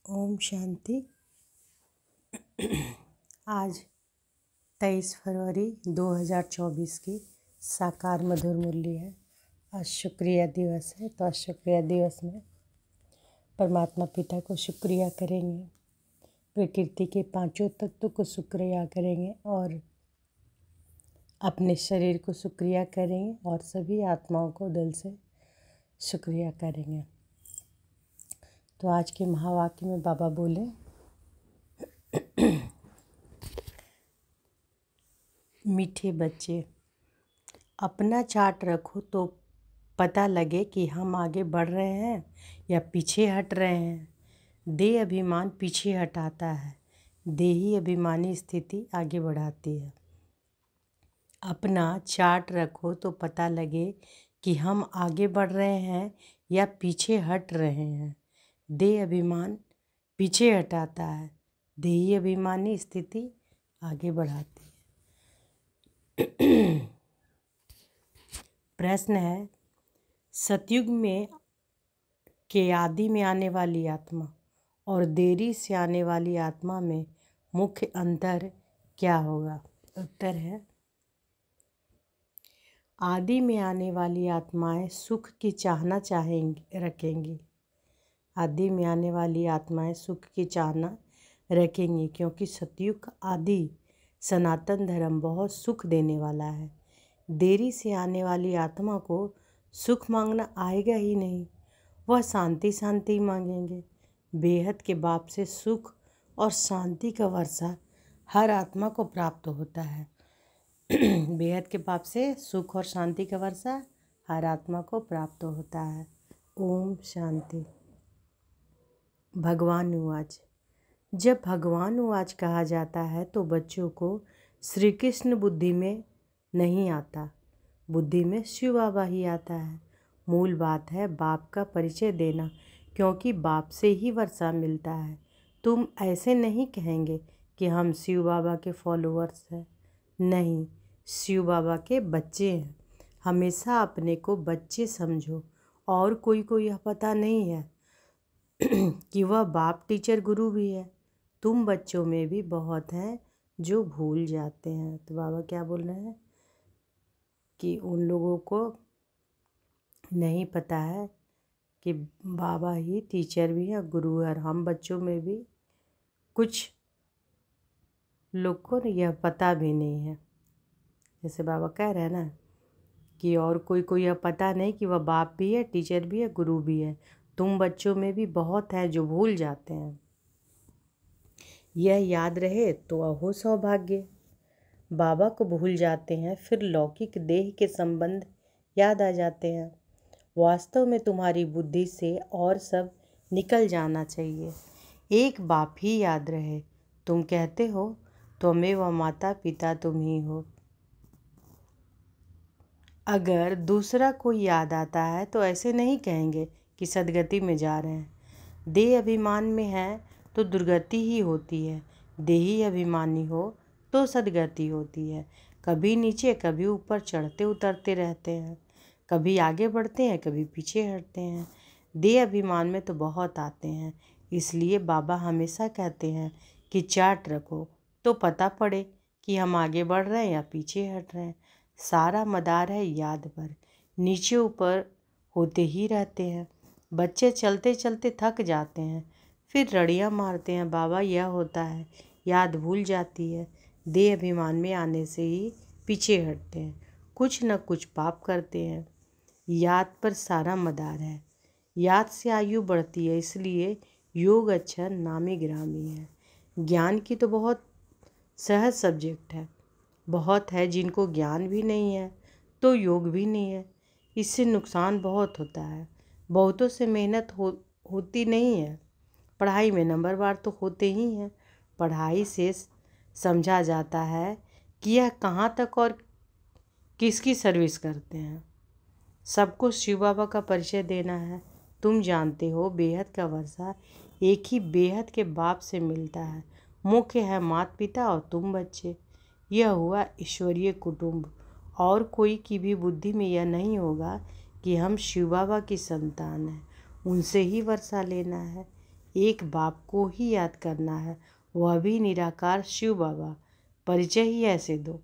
ओम शांति। आज 23 फरवरी 2024 की साकार मधुर मूल्य है। आज शुक्रिया दिवस है, तो आज शुक्रिया दिवस में परमात्मा पिता को शुक्रिया करेंगे, प्रकृति के पांचों तत्व को शुक्रिया करेंगे और अपने शरीर को शुक्रिया करेंगे और सभी आत्माओं को दिल से शुक्रिया करेंगे। तो आज के महावाक्य में बाबा बोले, मीठे बच्चे, अपना चार्ट रखो तो पता लगे कि हम आगे बढ़ रहे हैं या पीछे हट रहे हैं। देह अभिमान पीछे हटाता है, देही अभिमानी स्थिति आगे बढ़ाती है। अपना चार्ट रखो तो पता लगे कि हम आगे बढ़ रहे हैं या पीछे हट रहे हैं। देह अभिमान पीछे हटाता है, देही अभिमानी स्थिति आगे बढ़ाती है। प्रश्न है, सतयुग में के आदि में आने वाली आत्मा और देरी से आने वाली आत्मा में मुख्य अंतर क्या होगा? उत्तर है, आदि में आने वाली आत्माएं सुख की चाहना रखेंगी। आदि में आने वाली आत्माएं सुख की चाहना रखेंगी क्योंकि सतयुग आदि सनातन धर्म बहुत सुख देने वाला है। देरी से आने वाली आत्मा को सुख मांगना आएगा ही नहीं, वह शांति शांति मांगेंगे। बेहद के बाप से सुख और शांति का वर्षा हर आत्मा को प्राप्त होता है। बेहद के बाप से सुख और शांति का वर्षा हर आत्मा को प्राप्त होता है। ओम शांति। भगवान उवाच। जब भगवान उवाच कहा जाता है तो बच्चों को श्री कृष्ण बुद्धि में नहीं आता, बुद्धि में शिव बाबा ही आता है। मूल बात है बाप का परिचय देना, क्योंकि बाप से ही वर्षा मिलता है। तुम ऐसे नहीं कहेंगे कि हम शिव बाबा के फॉलोअर्स हैं, नहीं, शिव बाबा के बच्चे हैं। हमेशा अपने को बच्चे समझो और कोई को यह पता नहीं है कि वह बाप टीचर गुरु भी है। तुम बच्चों में भी बहुत हैं जो भूल जाते हैं। तो बाबा क्या बोल रहे हैं कि उन लोगों को नहीं पता है कि बाबा ही टीचर भी है, गुरु है। और हम बच्चों में भी कुछ लोग को यह पता भी नहीं है। जैसे बाबा कह रहे हैं ना कि और कोई को यह पता नहीं कि वह बाप भी है, टीचर भी है, गुरु भी है। तुम बच्चों में भी बहुत हैं जो भूल जाते हैं। यह याद रहे तो अहो सौभाग्य। बाबा को भूल जाते हैं, फिर लौकिक देह के संबंध याद आ जाते हैं। वास्तव में तुम्हारी बुद्धि से और सब निकल जाना चाहिए, एक बाप ही याद रहे। तुम कहते हो त्वमेव माता पिता तुम ही हो। अगर दूसरा कोई याद आता है तो ऐसे नहीं कहेंगे कि सदगति में जा रहे हैं। देह अभिमान में है तो दुर्गति ही होती है, देही अभिमानी हो तो सदगति होती है। कभी नीचे कभी ऊपर चढ़ते उतरते रहते हैं, कभी आगे बढ़ते हैं कभी पीछे हटते हैं। देह अभिमान में तो बहुत आते हैं, इसलिए बाबा हमेशा कहते हैं कि चार्ट रखो तो पता पड़े कि हम आगे बढ़ रहे हैं या पीछे हट रहे हैं। सारा मदार है याद पर, नीचे ऊपर होते ही रहते हैं। बच्चे चलते चलते थक जाते हैं, फिर रड़ियाँ मारते हैं, बाबा यह होता है, याद भूल जाती है। देह अभिमान में आने से ही पीछे हटते हैं, कुछ न कुछ पाप करते हैं। याद पर सारा मदार है, याद से आयु बढ़ती है, इसलिए योग अच्छा नामी ग्रामी है। ज्ञान की तो बहुत सहज सब्जेक्ट है। बहुत है जिनको ज्ञान भी नहीं है तो योग भी नहीं है, इससे नुकसान बहुत होता है। बहुतों से मेहनत होती नहीं है। पढ़ाई में नंबरवार तो होते ही हैं। पढ़ाई से समझा जाता है कि यह कहाँ तक और किसकी सर्विस करते हैं। सबको शिव बाबा का परिचय देना है। तुम जानते हो बेहद का वर्षा एक ही बेहद के बाप से मिलता है। मुख्य है माता पिता और तुम बच्चे। यह हुआ ईश्वरीय कुटुंब। और कोई की भी बुद्धि में यह नहीं होगा कि हम शिव बाबा की संतान हैं, उनसे ही वर्षा लेना है। एक बाप को ही याद करना है, वह भी निराकार शिव बाबा। परिचय ही ऐसे दो।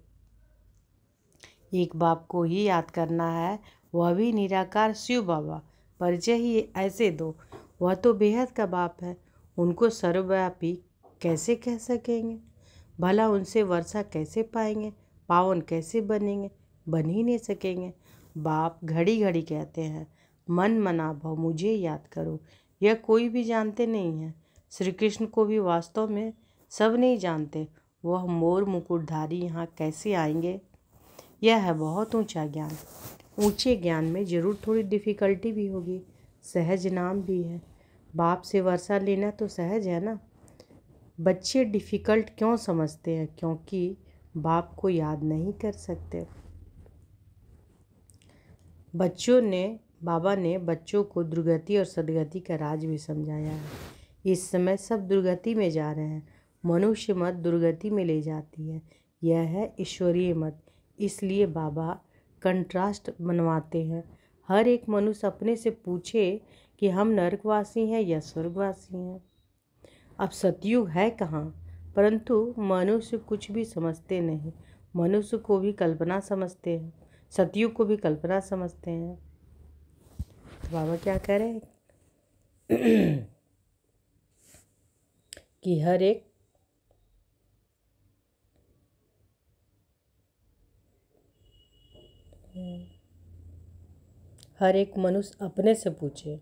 एक बाप को ही याद करना है, वह भी निराकार शिव बाबा। परिचय ही ऐसे दो। वह तो बेहद का बाप है, उनको सर्वव्यापी कैसे कह सकेंगे? भला उनसे वर्षा कैसे पाएंगे? पावन कैसे बनेंगे? बन ही नहीं सकेंगे। बाप घड़ी घड़ी कहते हैं, मन मना भव मुझे याद करो। यह कोई भी जानते नहीं है। श्री कृष्ण को भी वास्तव में सब नहीं जानते। वह मोर मुकुटधारी यहाँ कैसे आएंगे? यह है बहुत ऊंचा ज्ञान। ऊंचे ज्ञान में जरूर थोड़ी डिफ़िकल्टी भी होगी, सहज नाम भी है। बाप से वर्षा लेना तो सहज है ना। बच्चे डिफ़िकल्ट क्यों समझते हैं? क्योंकि बाप को याद नहीं कर सकते। बाबा ने बच्चों को दुर्गति और सदगति का राज भी समझाया है। इस समय सब दुर्गति में जा रहे हैं। मनुष्य मत दुर्गति में ले जाती है। यह है ईश्वरीय मत। इसलिए बाबा कंट्रास्ट बनवाते हैं। हर एक मनुष्य अपने से पूछे कि हम नरकवासी हैं या स्वर्गवासी हैं। अब सतयुग है कहाँ? परंतु मनुष्य कुछ भी समझते नहीं। मनुष्य को भी कल्पना समझते हैं, सतयुग को भी कल्पना समझते हैं। तो बाबा क्या कह रहे हैं कि हर एक मनुष्य अपने से पूछे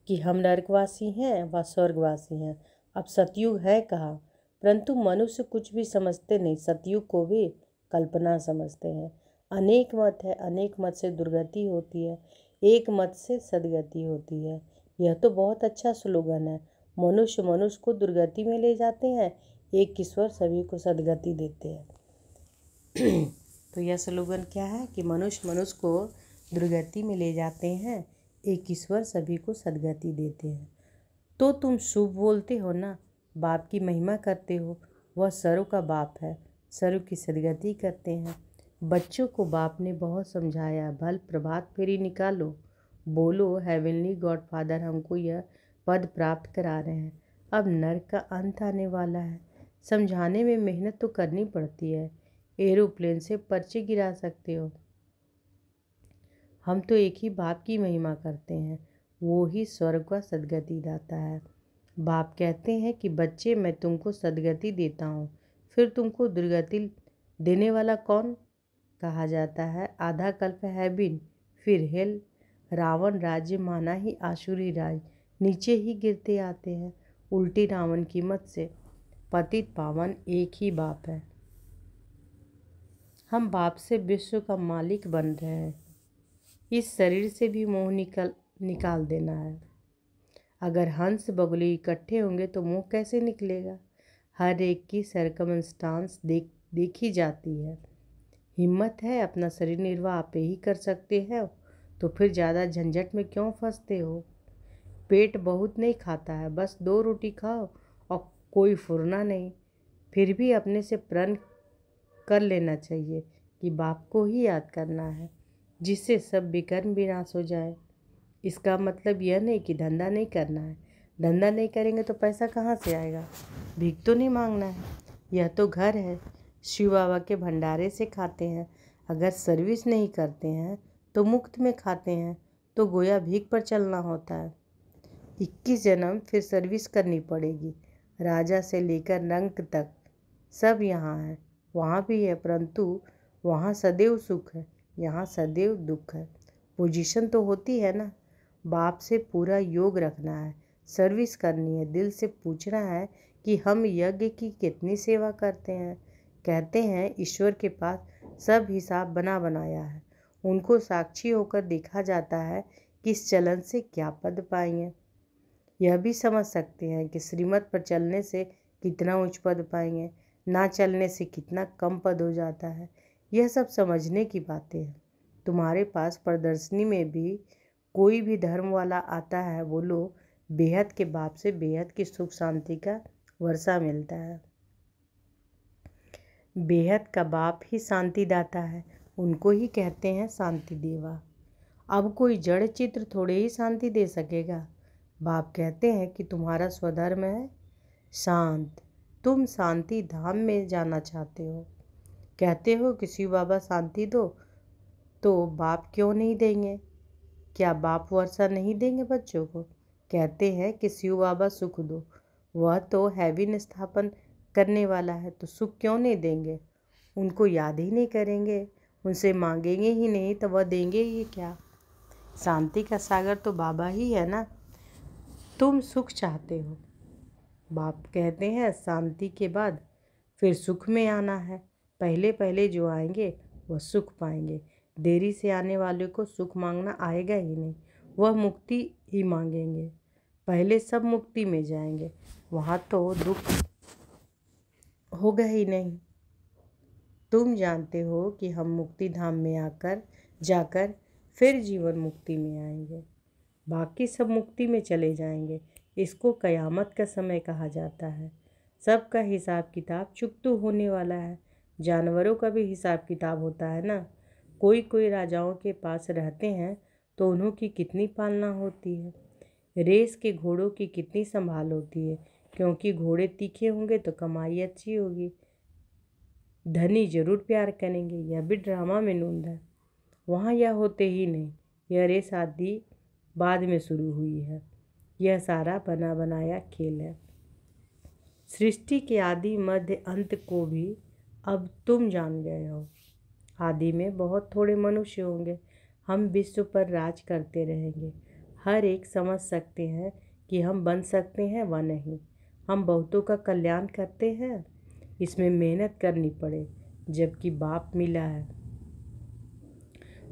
कि हम नरकवासी हैं व स्वर्गवासी हैं। अब सतयुग है कहाँ? परंतु मनुष्य कुछ भी समझते नहीं, सतयुग को भी कल्पना समझते हैं। अनेक मत है, अनेक मत से दुर्गति होती है, एक मत से सदगति होती है। यह तो बहुत अच्छा स्लोगन है। मनुष्य को दुर्गति में ले जाते हैं, एक ईश्वर सभी को सदगति देते हैं। तो यह स्लोगन क्या है कि मनुष्य को दुर्गति में ले जाते हैं, एक ईश्वर सभी को सदगति देते हैं। तो तुम शुभ बोलते हो ना, बाप की महिमा करते हो। वह सर्व का बाप है, सर्व की सदगति करते हैं। बच्चों को बाप ने बहुत समझाया, भल प्रभात फेरी निकालो, बोलो हेवनली गॉड फादर हमको यह पद प्राप्त करा रहे हैं। अब नर्क का अंत आने वाला है। समझाने में मेहनत तो करनी पड़ती है। एरोप्लेन से पर्चे गिरा सकते हो। हम तो एक ही बाप की महिमा करते हैं, वो ही स्वर्ग का सदगति दाता है। बाप कहते हैं कि बच्चे मैं तुमको सदगति देता हूँ, फिर तुमको दुर्गति देने वाला कौन कहा जाता है? आधा कल्प है बिन, फिर हेल। रावण राज्य माना ही आसुरी राज, नीचे ही गिरते आते हैं। उल्टी रावण की मत से पतित पावन एक ही बाप है। हम बाप से विश्व का मालिक बन रहे हैं। इस शरीर से भी मोह निकाल देना है। अगर हंस बगुले इकट्ठे होंगे तो मोह कैसे निकलेगा? हर एक की सरकमस्टांस देखी जाती है। हिम्मत है अपना शरीर निर्वाह आप ही कर सकते हो, तो फिर ज़्यादा झंझट में क्यों फंसते हो? पेट बहुत नहीं खाता है, बस 2 रोटी खाओ और कोई फुरना नहीं। फिर भी अपने से प्रण कर लेना चाहिए कि बाप को ही याद करना है, जिससे सब विकर्म विनाश हो जाए। इसका मतलब यह नहीं कि धंधा नहीं करना है। धंधा नहीं करेंगे तो पैसा कहाँ से आएगा? भीख तो नहीं मांगना है। यह तो घर है, शिव बाबा के भंडारे से खाते हैं। अगर सर्विस नहीं करते हैं तो मुफ्त में खाते हैं, तो गोया भीख पर चलना होता है। 21 जन्म फिर सर्विस करनी पड़ेगी। राजा से लेकर रंक तक सब यहाँ है, वहाँ भी है, परंतु वहाँ सदैव सुख है, यहाँ सदैव दुख है। पोजीशन तो होती है ना। बाप से पूरा योग रखना है, सर्विस करनी है, दिल से पूछना है कि हम यज्ञ की कितनी सेवा करते हैं। कहते हैं ईश्वर के पास सब हिसाब बना बनाया है, उनको साक्षी होकर देखा जाता है किस चलन से क्या पद पाएंगे। यह भी समझ सकते हैं कि श्रीमत पर चलने से कितना उच्च पद पाएंगे, ना चलने से कितना कम पद हो जाता है। यह सब समझने की बातें हैं। तुम्हारे पास प्रदर्शनी में भी कोई भी धर्म वाला आता है, बोलो बेहद के बाप से बेहद की सुख शांति का वर्षा मिलता है। बेहद का बाप ही शांति दाता है, उनको ही कहते हैं शांति देवा। अब कोई जड़ चित्र थोड़े ही शांति दे सकेगा। बाप कहते हैं कि तुम्हारा स्वधर्म है शांत, तुम शांति धाम में जाना चाहते हो। कहते हो कि शिव बाबा शांति दो, तो बाप क्यों नहीं देंगे? क्या बाप वर्षा नहीं देंगे बच्चों को? कहते हैं कि शिव बाबा सुख दो, वह तो हैविन स्थापन करने वाला है, तो सुख क्यों नहीं देंगे? उनको याद ही नहीं करेंगे, उनसे मांगेंगे ही नहीं तो वह देंगे ही क्या? शांति का सागर तो बाबा ही है ना। तुम सुख चाहते हो, बाप कहते हैं शांति के बाद फिर सुख में आना है। पहले पहले जो आएंगे वह सुख पाएंगे, देरी से आने वाले को सुख मांगना आएगा ही नहीं, वह मुक्ति ही मांगेंगे। पहले सब मुक्ति में जाएंगे, वहाँ तो दुख होगा ही नहीं। तुम जानते हो कि हम मुक्ति धाम में जाकर फिर जीवन मुक्ति में आएंगे, बाकी सब मुक्ति में चले जाएंगे। इसको कयामत का समय कहा जाता है। सबका हिसाब किताब चुकतू होने वाला है। जानवरों का भी हिसाब किताब होता है ना। कोई कोई राजाओं के पास रहते हैं तो उन्हों की कितनी पालना होती है। रेस के घोड़ों की कितनी संभाल होती है, क्योंकि घोड़े तीखे होंगे तो कमाई अच्छी होगी। धनी जरूर प्यार करेंगे, यह भी ड्रामा में नूंद है। वहाँ यह होते ही नहीं, यह रेस आदि बाद में शुरू हुई है। यह सारा बना बनाया खेल है। सृष्टि के आदि मध्य अंत को भी अब तुम जान गए हो। आदि में बहुत थोड़े मनुष्य होंगे, हम विश्व पर राज करते रहेंगे। हर एक समझ सकते हैं कि हम बन सकते हैं व नहीं। हम बहुतों का कल्याण करते हैं, इसमें मेहनत करनी पड़े, जबकि बाप मिला है।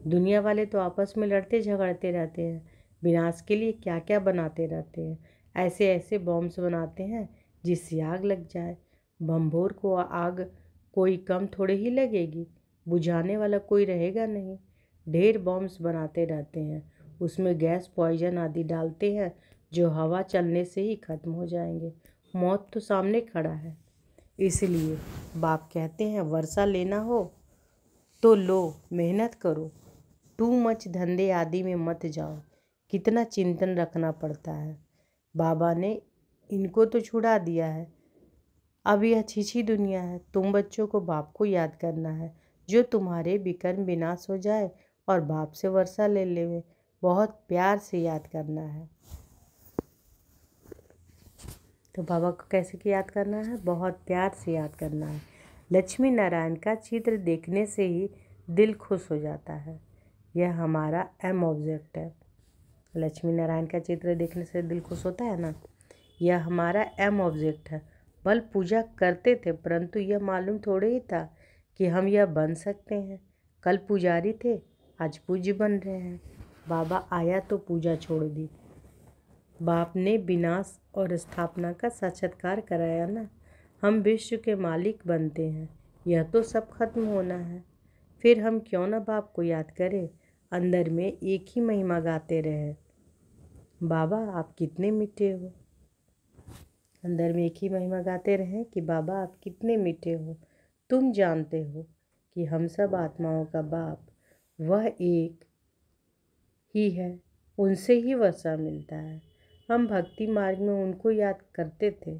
दुनिया वाले तो आपस में लड़ते झगड़ते रहते हैं, विनाश के लिए क्या क्या बनाते रहते हैं। ऐसे ऐसे बॉम्ब्स बनाते हैं जिससे आग लग जाए। बम्भोर को आग कोई कम थोड़े ही लगेगी, बुझाने वाला कोई रहेगा नहीं। ढेर बॉम्ब्स बनाते रहते हैं, उसमें गैस पॉइजन आदि डालते हैं जो हवा चलने से ही खत्म हो जाएंगे। मौत तो सामने खड़ा है। इसलिए बाप कहते हैं वर्षा लेना हो तो लो, मेहनत करो, टू मच धंधे आदि में मत जाओ। कितना चिंतन रखना पड़ता है। बाबा ने इनको तो छुड़ा दिया है, अब यह छिछी दुनिया है। तुम बच्चों को बाप को याद करना है, जो तुम्हारे विकर्म विनाश हो जाए और बाप से वर्षा ले लेवे। बहुत प्यार से याद करना है। तो बाबा को कैसे याद करना है? बहुत प्यार से याद करना है। लक्ष्मी नारायण का चित्र देखने से ही दिल खुश हो जाता है। यह हमारा एम ऑब्जेक्ट है। लक्ष्मी नारायण का चित्र देखने से दिल खुश होता है ना। यह हमारा एम ऑब्जेक्ट है। बल पूजा करते थे, परंतु यह मालूम थोड़े ही था कि हम यह बन सकते हैं। कल पुजारी थे, आज पूज्य बन रहे हैं। बाबा आया तो पूजा छोड़ दी। बाप ने विनाश और स्थापना का साक्षात्कार कराया ना। हम विश्व के मालिक बनते हैं, यह तो सब खत्म होना है। फिर हम क्यों ना बाप को याद करें, अंदर में एक ही महिमा गाते रहे। बाबा आप कितने मीठे हो। अंदर में एक ही महिमा गाते रहें कि बाबा आप कितने मीठे हो। तुम जानते हो कि हम सब आत्माओं का बाप वह एक ही है, उनसे ही वर्षा मिलता है। हम भक्ति मार्ग में उनको याद करते थे,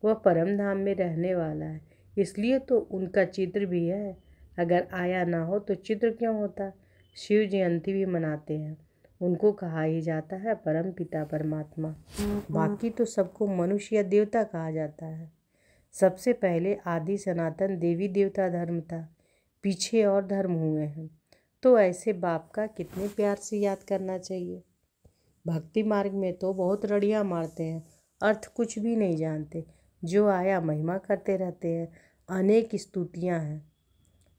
वह परम धाम में रहने वाला है, इसलिए तो उनका चित्र भी है। अगर आया ना हो तो चित्र क्यों होता। शिव जयंती भी मनाते हैं, उनको कहा ही जाता है परम पिता परमात्मा। बाकी तो सबको मनुष्य या देवता कहा जाता है। सबसे पहले आदि सनातन देवी देवता धर्म था, पीछे और धर्म हुए हैं। तो ऐसे बाप का कितने प्यार से याद करना चाहिए। भक्ति मार्ग में तो बहुत रड़ियाँ मारते हैं, अर्थ कुछ भी नहीं जानते। जो आया महिमा करते रहते हैं। अनेक स्तुतियाँ हैं।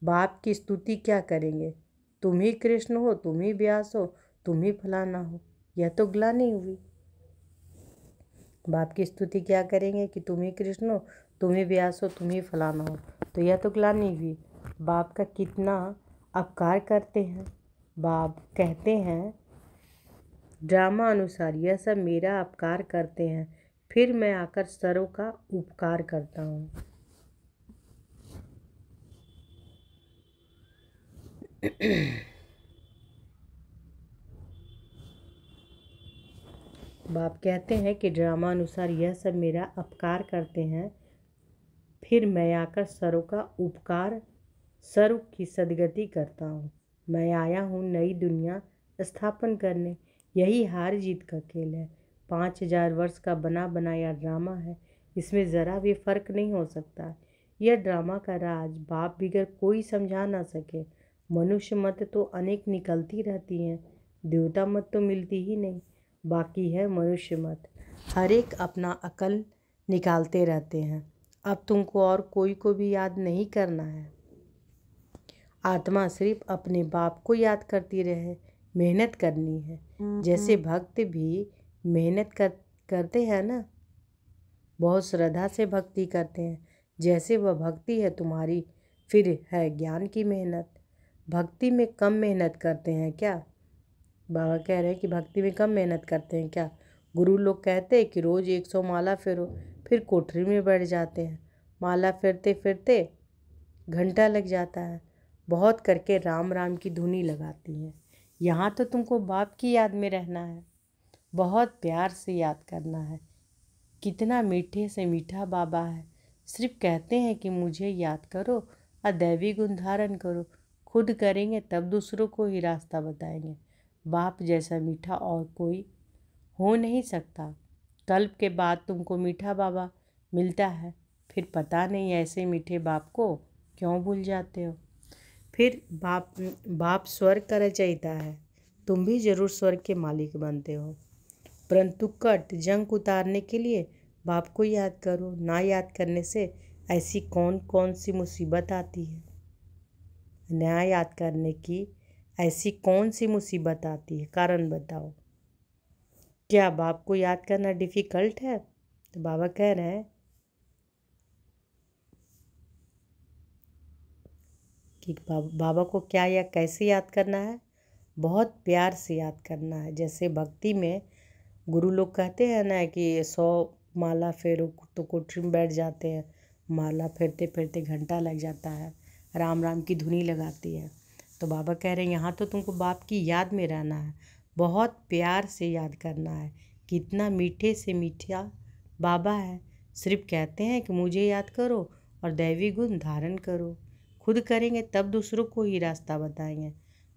बाप की स्तुति क्या करेंगे? तुम ही कृष्ण हो, तुम ही व्यास हो, तुम ही फलाना हो, यह तो ग्लानि हुई। बाप की स्तुति क्या करेंगे कि तुम ही कृष्ण हो, तुम ही व्यास हो, तुम ही फलाना हो, तो यह तो ग्लानि हुई। बाप का कितना अपकार करते हैं। बाप कहते हैं ड्रामा अनुसार यह सब मेरा अपकार करते हैं, फिर मैं आकर सर्व का उपकार करता हूँ। बाप कहते हैं कि ड्रामा अनुसार यह सब मेरा अपकार करते हैं, फिर मैं आकर सरों का उपकार, सर्व की सदगति करता हूँ। मैं आया हूँ नई दुनिया स्थापन करने। यही हार जीत का खेल है। 5000 वर्ष का बना बनाया ड्रामा है। इसमें ज़रा भी फर्क नहीं हो सकता। यह ड्रामा का राज बाप बिगर कोई समझा ना सके। मनुष्य मत तो अनेक निकलती रहती हैं, देवता मत तो मिलती ही नहीं। बाकी है मनुष्य मत। हर एक अपना अकल निकालते रहते हैं। अब तुमको और कोई को भी याद नहीं करना है। आत्मा सिर्फ अपने बाप को याद करती रहे। मेहनत करनी है, जैसे भक्त भी मेहनत करते हैं ना, बहुत श्रद्धा से भक्ति करते हैं। जैसे वह भक्ति है तुम्हारी, फिर है ज्ञान की मेहनत। भक्ति में कम मेहनत करते हैं क्या? बाबा कह रहे हैं कि भक्ति में कम मेहनत करते हैं क्या? गुरु लोग कहते हैं कि रोज़ 100 माला फेरो, फिर कोठरी में बैठ जाते हैं। माला फेरते फेरते घंटा लग जाता है। बहुत करके राम राम की धुनी लगाती हैं। यहाँ तो तुमको बाप की याद में रहना है, बहुत प्यार से याद करना है। कितना मीठे से मीठा बाबा है। सिर्फ कहते हैं कि मुझे याद करो और दैवी गुण धारण करो। खुद करेंगे तब दूसरों को ही रास्ता बताएंगे। बाप जैसा मीठा और कोई हो नहीं सकता। कल्प के बाद तुमको मीठा बाबा मिलता है, फिर पता नहीं ऐसे मीठे बाप को क्यों भूल जाते हो। फिर बाप स्वर्ग का रचयिता है, तुम भी जरूर स्वर्ग के मालिक बनते हो। परंतु कट जंग उतारने के लिए बाप को याद करो। ना याद करने से ऐसी कौन कौन सी मुसीबत आती है? ना याद करने की ऐसी कौन सी मुसीबत आती है? कारण बताओ। क्या बाप को याद करना डिफ़िकल्ट है? तो बाबा कह रहे हैं कि बाबा को क्या या कैसे याद करना है? बहुत प्यार से याद करना है। जैसे भक्ति में गुरु लोग कहते हैं ना कि 100 माला फेरो तो कोठरी में बैठ जाते हैं। माला फेरते फेरते घंटा लग जाता है, राम राम की धुनी लगाती है। तो बाबा कह रहे हैं यहाँ तो तुमको बाप की याद में रहना है, बहुत प्यार से याद करना है। कितना मीठे से मीठा बाबा है। सिर्फ कहते हैं कि मुझे याद करो और दैवी गुण धारण करो। खुद करेंगे तब दूसरों को ही रास्ता बताएंगे।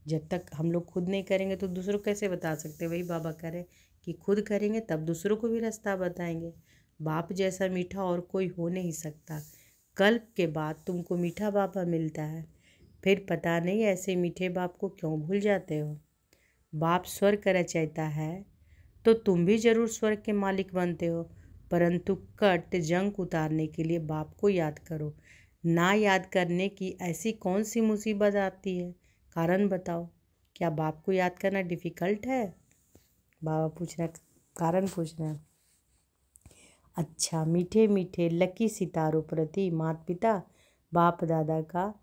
जब तक हम लोग खुद नहीं करेंगे तो दूसरों को कैसे बता सकते? वही बाबा करें कि खुद करेंगे तब दूसरों को भी रास्ता बताएंगे। बाप जैसा मीठा और कोई हो नहीं सकता। कल्प के बाद तुमको मीठा बाबा मिलता है, फिर पता नहीं ऐसे मीठे बाप को क्यों भूल जाते हो। बाप स्वर्ग का रचयिता है तो तुम भी जरूर स्वर्ग के मालिक बनते हो। परंतु कट जंग उतारने के लिए बाप को याद करो। ना याद करने की ऐसी कौन सी मुसीबत आती है? कारण बताओ। क्या बाप को याद करना डिफ़िकल्ट है? बाबा पूछ रहे, कारण पूछ रहे हैं। अच्छा, मीठे मीठे लकी सितारों प्रति माता पिता बाप दादा का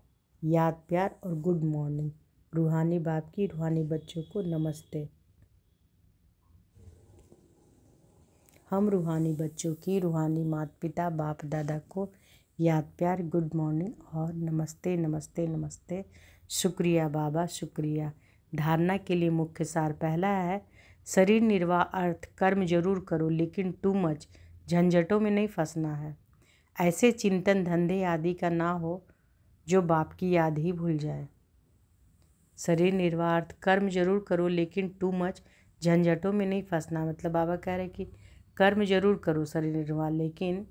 याद प्यार और गुड मॉर्निंग। रूहानी बाप की रूहानी बच्चों को नमस्ते। हम रूहानी बच्चों की रूहानी माता पिता बाप दादा को याद प्यार, गुड मॉर्निंग और नमस्ते नमस्ते नमस्ते। शुक्रिया बाबा, शुक्रिया। धारणा के लिए मुख्य सार पहला है, शरीर निर्वाह अर्थ कर्म जरूर करो लेकिन टू मच झंझटों में नहीं फंसना है। ऐसे चिंतन धंधे आदि का ना हो जो बाप की याद ही भूल जाए। शरीर निर्वाह अर्थ कर्म जरूर करो लेकिन टू मच झंझटों में नहीं फंसना। मतलब बाबा कह रहे कि कर्म जरूर करो शरीर निर्वाह, लेकिन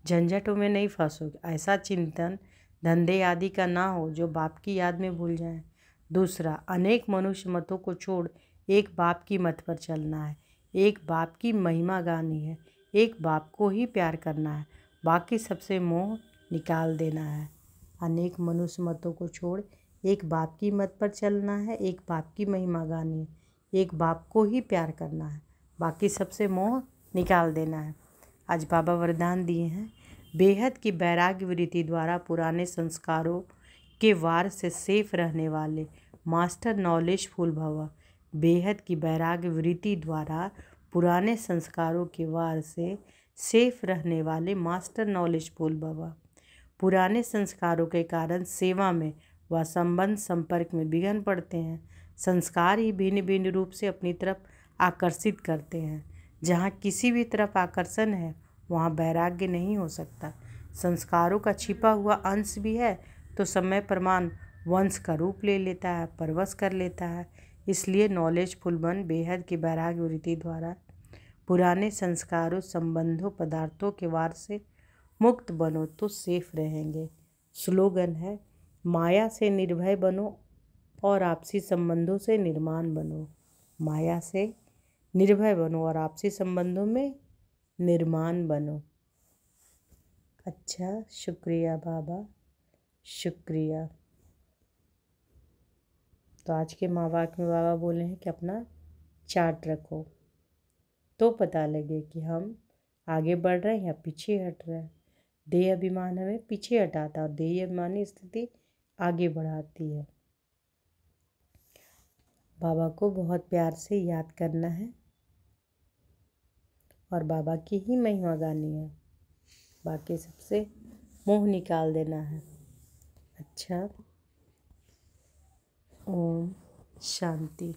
झंझटों में नहीं फंसो। ऐसा चिंतन धंधे आदि का ना हो जो बाप की याद में भूल जाए। दूसरा, अनेक मनुष्य मतों को छोड़ एक बाप की मत पर चलना है। एक बाप की महिमा गानी है, एक बाप को ही प्यार करना है, बाकी सबसे मोह निकाल देना है। अनेक मनुष्य मतों को छोड़ एक बाप की मत पर चलना है, एक बाप की महिमा गानी है, एक बाप को ही प्यार करना है, बाकी सबसे मोह निकाल देना है। आज बाबा वरदान दिए हैं, बेहद की वैराग्य वृत्ति द्वारा पुराने संस्कारों के वार से सेफ रहने वाले मास्टर नॉलेजफुल भव। बेहद की वैराग्य वृत्ति द्वारा पुराने संस्कारों के वार से सेफ रहने वाले मास्टर नॉलेजफुल भव। पुराने संस्कारों के कारण सेवा में व संबंध संपर्क में विघ्न पड़ते हैं। संस्कार ही भिन्न भिन्न रूप से अपनी तरफ आकर्षित करते हैं। जहाँ किसी भी तरफ आकर्षण है वहाँ वैराग्य नहीं हो सकता। संस्कारों का छिपा हुआ अंश भी है तो समय प्रमाण वंश का रूप ले लेता है, परवश कर लेता है। इसलिए नॉलेजफुल मन बेहद की वैराग्य वृत्ति द्वारा पुराने संस्कारों, संबंधों, पदार्थों के वार से मुक्त बनो तो सेफ रहेंगे। स्लोगन है, माया से निर्भय बनो और आपसी संबंधों से निर्माण बनो। माया से निर्भय बनो और आपसी संबंधों में निर्माण बनो। अच्छा, शुक्रिया बाबा, शुक्रिया। तो आज के माँ वाक्य में बाबा बोले हैं कि अपना चार्ट रखो तो पता लगे कि हम आगे बढ़ रहे हैं या पीछे हट रहे हैं। देह अभिमान हमें पीछे हटाता है और देह अभिमानी स्थिति आगे बढ़ाती है। बाबा को बहुत प्यार से याद करना है और बाबा की ही महिमा गानी है, बाकी सबसे मुंह निकाल देना है। अच्छा, ओम शांति।